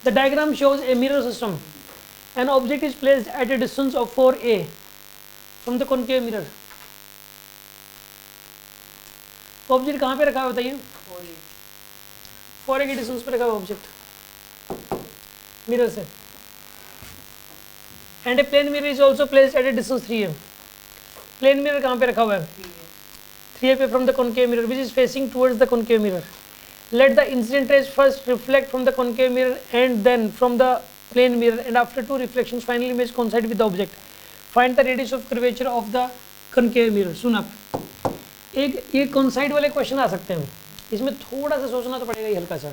The diagram shows a mirror system, an object is placed at a distance of 4a from the concave mirror. Object कहाँ पे रखा है बताइए? 4a के distance पे रखा हुआ ऑब्जेक्ट मिरर से। And a plane mirror is also placed at a distance 3a। Plane mirror कहाँ पे रखा हुआ है? 3a पे from the concave mirror which is facing towards the concave mirror. Let the incident rays first reflect from the concave mirror and then from the plane mirror and after 2 reflections finally image coincide with the object. Find the radius of curvature of the concave mirror. सुन आप, एक ये coincide वाले question आ सकते हैं, इसमें थोड़ा सा सोचना तो पड़ेगा ही हल्का सा।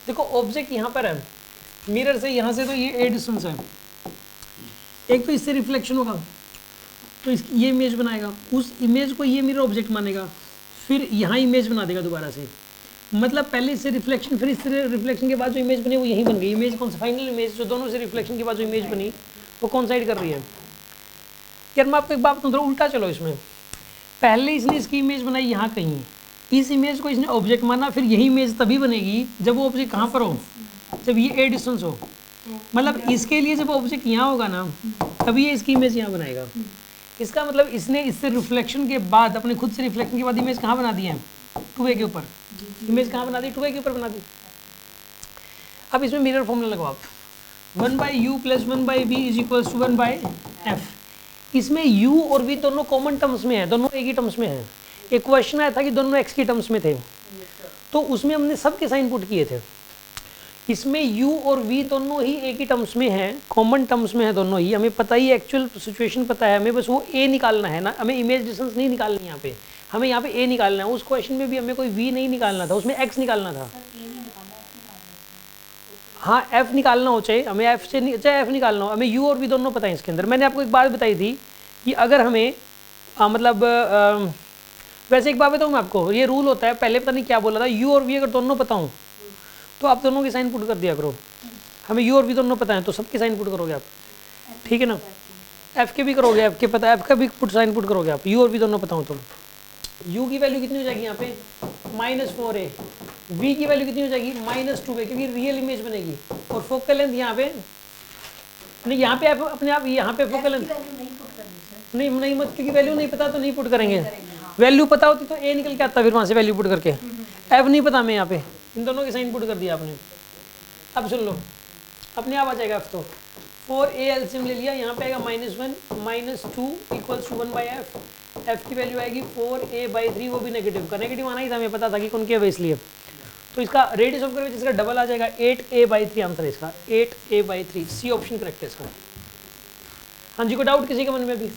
देखो ऑब्जेक्ट यहाँ पर है, मिरर से यहाँ से तो ये a डिस्टेंस है, एक तो इससे रिफ्लेक्शन होगा तो ये इमेज बनाएगा, उस इमेज को ये मिरर ऑब्जेक्ट मानेगा, फिर यहाँ इमेज बना देगा दोबारा से। मतलब पहले इससे रिफ्लेक्शन, फिर इससे रिफ्लेक्शन के बाद जो इमेज बनी वो यहीं बन गई। इमेज कौन सा? फाइनल इमेज जो दोनों से रिफ्लेक्शन के बाद जो इमेज बनी वो कोइंसाइड कर रही है। यार मैं आपको एक बात थोड़ा उल्टा चलो, इसमें पहले इसने इसकी इमेज बनाई यहाँ कहीं, इस इमेज को इसने ऑब्जेक्ट माना, फिर यही इमेज तभी बनेगी जब वो ऑब्जेक्ट कहाँ पर हो, जब ये a डिस्टेंस हो। मतलब इसके लिए जब ऑब्जेक्ट यहाँ होगा ना तभी ये इसकी इमेज यहाँ बनाएगा। इसका मतलब इसने इससे रिफ्लेक्शन के बाद, अपने खुद से रिफ्लेक्शन के बाद इमेज कहाँ बना दी है? 2a के ऊपर। इमेज कहाँ बना दी? 2a के ऊपर बना दी। अब इसमें मिरर फॉर्मूला लगाओ आप, 1/u + 1/v = 1/f। इसमें u और v दोनों कॉमन टर्म्स में है, दोनों एक ही टर्म्स में है। एक क्वेश्चन आया था कि दोनों x की टर्म्स में थे, तो उसमें हमने सब के साइन पुट किए थे। इसमें u और v दोनों ही एक ही टर्म्स में हैं, कॉमन टर्म्स में है दोनों ही। हमें पता ही एक्चुअल सिचुएशन पता है, हमें बस वो a निकालना है ना, हमें इमेज डिस्टेंस नहीं निकालनी यहाँ पे, हमें यहाँ पे a निकालना है। उस क्वेश्चन में भी हमें कोई v नहीं निकालना था, उसमें x निकालना था। हाँ f निकालना हो, चाहे हमें f से चाहे f निकालना हो, हमें u और v दोनों पता है इसके अंदर। मैंने आपको एक बात बताई थी कि अगर हमें वैसे एक बात बताऊँ मैं आपको, ये रूल होता है, पहले पता नहीं क्या बोला था, u और v अगर दोनों पता हो तो आप दोनों की साइन पुट कर दिया करो। हमें u और v दोनों पता है तो सबकी साइन पुट करोगे आप, ठीक है ना? f के भी करोगे, f के पता है, f का भी साइन पुट करोगे आप, u और v दोनों पता हो तो। u की वैल्यू कितनी हो जाएगी यहाँ पे? -4a। v की वैल्यू कितनी हो जाएगी? -2a, क्योंकि रियल इमेज बनेगी। और फोकल लेंथ यहाँ पे नहीं, यहाँ पे अपने आप यहाँ पे फोकल लेंथ नहीं मत, क्योंकि वैल्यू नहीं पता तो नहीं पुट करेंगे। वैल्यू पता होती तो a निकल के आता फिर वहाँ से वैल्यू पुट करके। f नहीं पता हमें, यहाँ पे इन दोनों की साइन पुट कर दिया आपने। अब सुन लो, अपने आप आ जाएगा f तो 4a एलसीएम ले लिया, यहाँ पे आएगा -1 - 2 = 1/f। f की वैल्यू आएगी 4a/3, वो भी नेगेटिव का, नेगेटिव आना ही था, हमें पता था कि कौन क्या है इसलिए। तो इसका रेडियस ऑफ कर्वेचर इसका डबल आ जाएगा, 8a/3 आंसर है इसका, 8a/3। सी ऑप्शन करेक्ट है इसका। हाँ जी, कोई डाउट किसी के मन में भी?